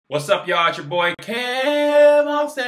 What's up, y'all? It's your boy KevOnStage,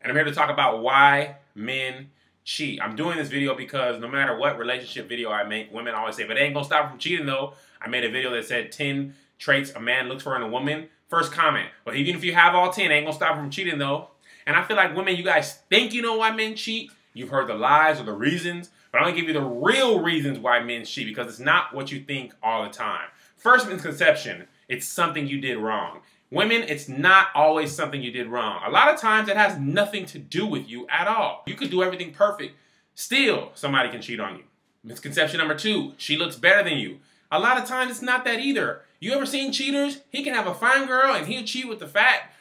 and I'm here to talk about why men cheat. I'm doing this video because no matter what relationship video I make, women always say, but it ain't gonna stop from cheating though. I made a video that said 10 traits a man looks for in a woman. First comment, but even if you have all 10, it ain't gonna stop from cheating though. And I feel like women, you guys think you know why men cheat. You've heard the lies or the reasons, but I'm gonna give you the real reasons why men cheat because it's not what you think all the time. First misconception. It's something you did wrong. Women, it's not always something you did wrong. A lot of times it has nothing to do with you at all. You could do everything perfect. Still, somebody can cheat on you. Misconception number 2, she looks better than you. A lot of times it's not that either. You ever seen cheaters? He can have a fine girl and he'll cheat with the fat,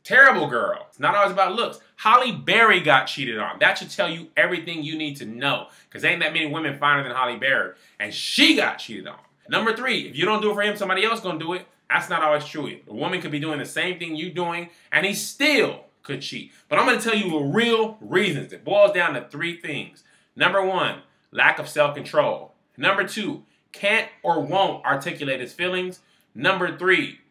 terrible girl. It's not always about looks. Halle Berry got cheated on. That should tell you everything you need to know. Because ain't that many women finer than Halle Berry. And she got cheated on. Number 3, if you don't do it for him, somebody else gonna do it. That's not always true. A woman could be doing the same thing you're doing, and he still could cheat. But I'm going to tell you the real reasons. It boils down to 3 things. Number 1, lack of self-control. Number 2, can't or won't articulate his feelings. Number 3,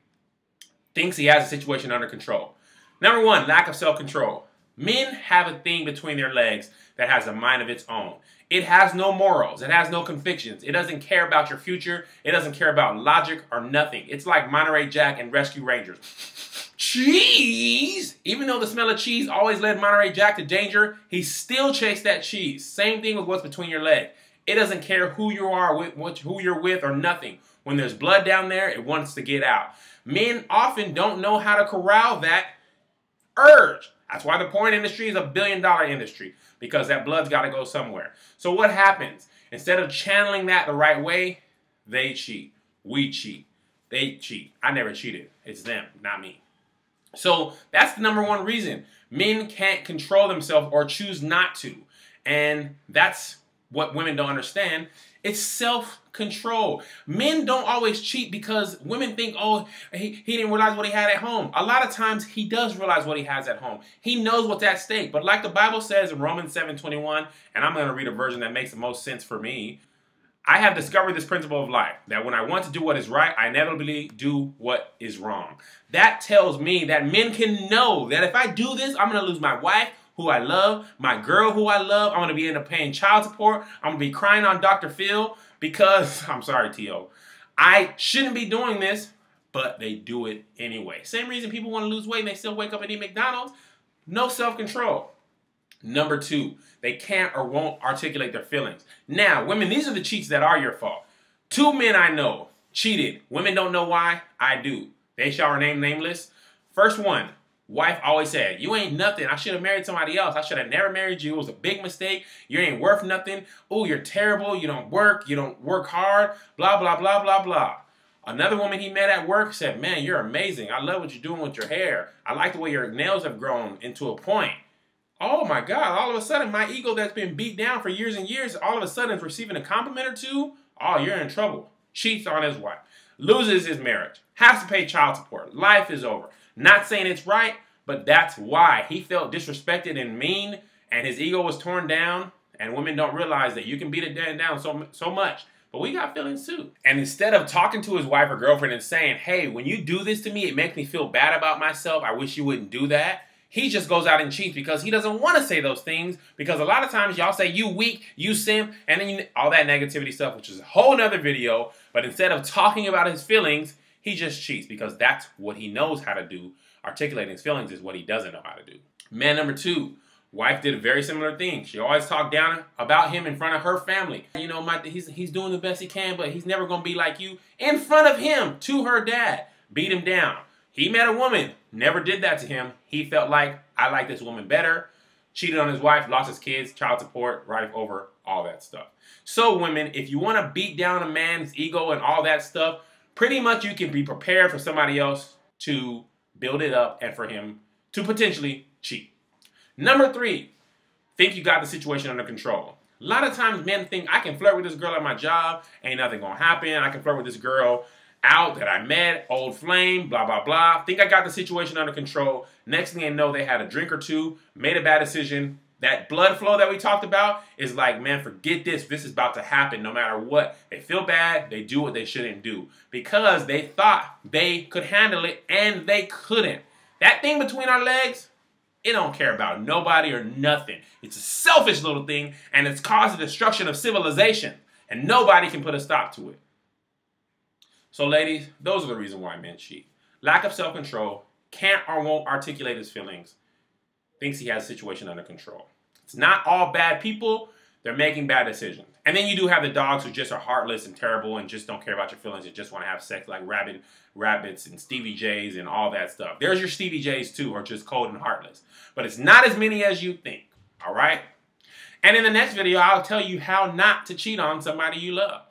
thinks he has a situation under control. Number 1, lack of self-control. Men have a thing between their legs that has a mind of its own. It has no morals. It has no convictions. It doesn't care about your future. It doesn't care about logic or nothing. It's like Monterey Jack and Rescue Rangers. Cheese! Even though the smell of cheese always led Monterey Jack to danger, he still chased that cheese. Same thing with what's between your legs. It doesn't care who you are with, who you're with, or nothing. When there's blood down there, it wants to get out. Men often don't know how to corral that urge. That's why the porn industry is a billion-dollar industry, because that blood's got to go somewhere. So what happens? Instead of channeling that the right way, they cheat. We cheat. They cheat. I never cheated. It's them, not me. So that's the number 1 reason. Men can't control themselves or choose not to. And that's what women don't understand. It's self-control. Men don't always cheat because women think, oh, he didn't realize what he had at home. A lot of times he does realize what he has at home. He knows what's at stake. But like the Bible says in Romans 7:21, and I'm going to read a version that makes the most sense for me, I have discovered this principle of life, that when I want to do what is right, I inevitably do what is wrong. That tells me that men can know that if I do this, I'm going to lose my wife, who I love, my girl who I love. I'm going to be end up paying child support. I'm going to be crying on Dr. Phil because, I'm sorry, T.O., I shouldn't be doing this, but they do it anyway. Same reason people want to lose weight and they still wake up and eat McDonald's. No self-control. Number 2, they can't or won't articulate their feelings. Now, women, these are the cheats that are your fault. 2 men I know cheated. Women don't know why. I do. They shall remain nameless. First one. Wife always said, you ain't nothing. I should have married somebody else. I should have never married you. It was a big mistake. You ain't worth nothing. Oh, you're terrible. You don't work hard. Blah, blah, blah, blah, blah. Another woman he met at work said, man, you're amazing. I love what you're doing with your hair. I like the way your nails have grown into a point. Oh my God, all of a sudden my ego that's been beat down for years and years, all of a sudden is receiving a compliment or 2. Oh, you're in trouble. Cheats on his wife. Loses his marriage. Has to pay child support. Life is over. Not saying it's right, but that's why. He felt disrespected and mean, and his ego was torn down, and women don't realize that you can beat it down so much. But we got feelings too. And instead of talking to his wife or girlfriend and saying, hey, when you do this to me, it makes me feel bad about myself. I wish you wouldn't do that. He just goes out and cheats because he doesn't want to say those things, because a lot of times y'all say you weak, you simp, and then all that negativity stuff, which is a whole nother video. But instead of talking about his feelings, he just cheats because that's what he knows how to do. Articulating his feelings is what he doesn't know how to do. Man number 2, wife did a very similar thing. She always talked down about him in front of her family. You know, he's doing the best he can, but he's never going to be like you. In front of him, to her dad, beat him down. He met a woman, never did that to him. He felt like, I like this woman better. Cheated on his wife, lost his kids, child support, right over, all that stuff. So women, if you want to beat down a man's ego and all that stuff, pretty much you can be prepared for somebody else to build it up and for him to potentially cheat. Number 3, think you got the situation under control. A lot of times men think, I can flirt with this girl at my job, ain't nothing gonna happen. I can flirt with this girl out that I met, old flame, blah, blah, blah. Think I got the situation under control. Next thing they know, they had a drink or 2, made a bad decision, That blood flow that we talked about is like, man, forget this. This is about to happen no matter what. They feel bad. They do what they shouldn't do because they thought they could handle it and they couldn't. That thing between our legs, it don't care about nobody or nothing. It's a selfish little thing and it's caused the destruction of civilization and nobody can put a stop to it. So ladies, those are the reasons why men cheat. Lack of self-control, can't or won't articulate his feelings, thinks he has a situation under control. It's not all bad people. They're making bad decisions. And then you do have the dogs who just are heartless and terrible and just don't care about your feelings and just want to have sex like rabbits and Stevie J's and all that stuff. There's your Stevie J's too, or just cold and heartless. But it's not as many as you think, all right? And in the next video, I'll tell you how not to cheat on somebody you love.